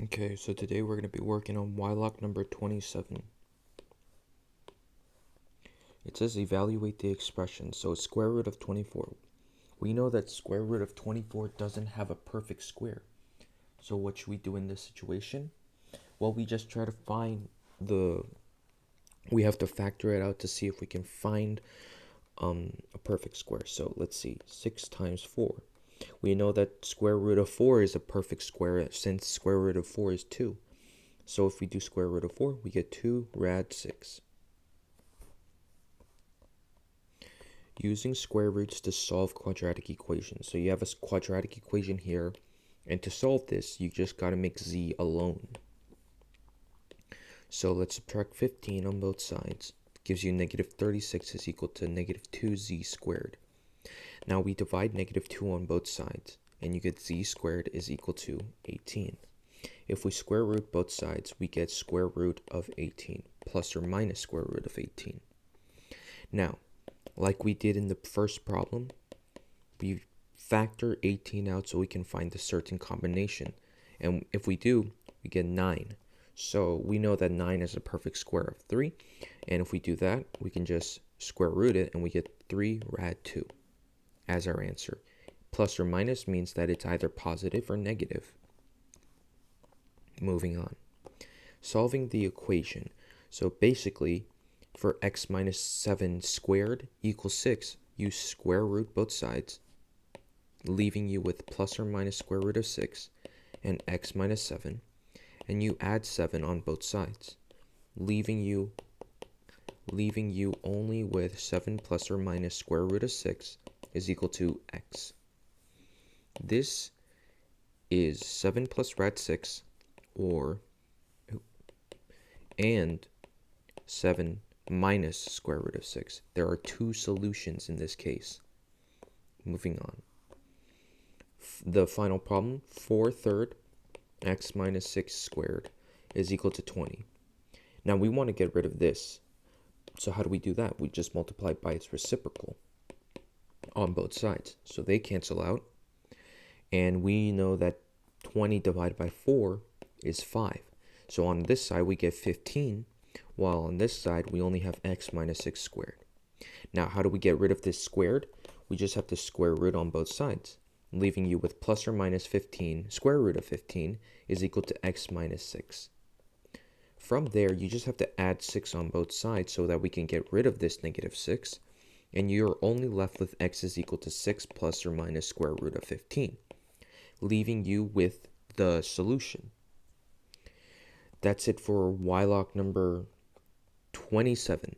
Okay, so today we're going to be working on Wylock number 27. It says evaluate the expression, so square root of 24. We know that square root of 24 doesn't have a perfect square. So what should we do in this situation? Well, we just try to find we have to factor it out to see if we can find a perfect square. So let's see, 6 times 4. We know that square root of 4 is a perfect square since square root of 4 is 2. So if we do square root of 4, we get 2 rad 6. Using square roots to solve quadratic equations. So you have a quadratic equation here, and to solve this, you just got to make z alone. So let's subtract 15 on both sides. It gives you negative 36 is equal to negative 2z squared. Now we divide negative 2 on both sides, and you get z squared is equal to 18. If we square root both sides, we get square root of 18, plus or minus square root of 18. Now, like we did in the first problem, we factor 18 out so we can find a certain combination. And if we do, we get 9. So we know that 9 is a perfect square of 3. And if we do that, we can just square root it and we get 3 rad 2 as our answer. Plus or minus means that it's either positive or negative. Moving on. Solving the equation. So basically, for x minus 7 squared equals 6, you square root both sides, leaving you with plus or minus square root of 6 and x minus 7, and you add 7 on both sides, leaving you only with 7 plus or minus square root of 6 is equal to x. This is 7 plus rad 6, and 7 minus square root of 6. There are two solutions in this case. Moving on. The final problem, 4/3 x minus 6 squared is equal to 20. Now we want to get rid of this. So how do we do that? We just multiply by its reciprocal on both sides. So they cancel out. And we know that 20 divided by 4 is 5. So on this side we get 15, while on this side we only have x minus 6 squared. Now how do we get rid of this squared? We just have to square root on both sides, leaving you with plus or minus 15, square root of 15 is equal to x minus 6. From there, you just have to add 6 on both sides so that we can get rid of this negative 6, and you're only left with x is equal to 6 plus or minus square root of 15, leaving you with the solution. That's it for Wylock number 27.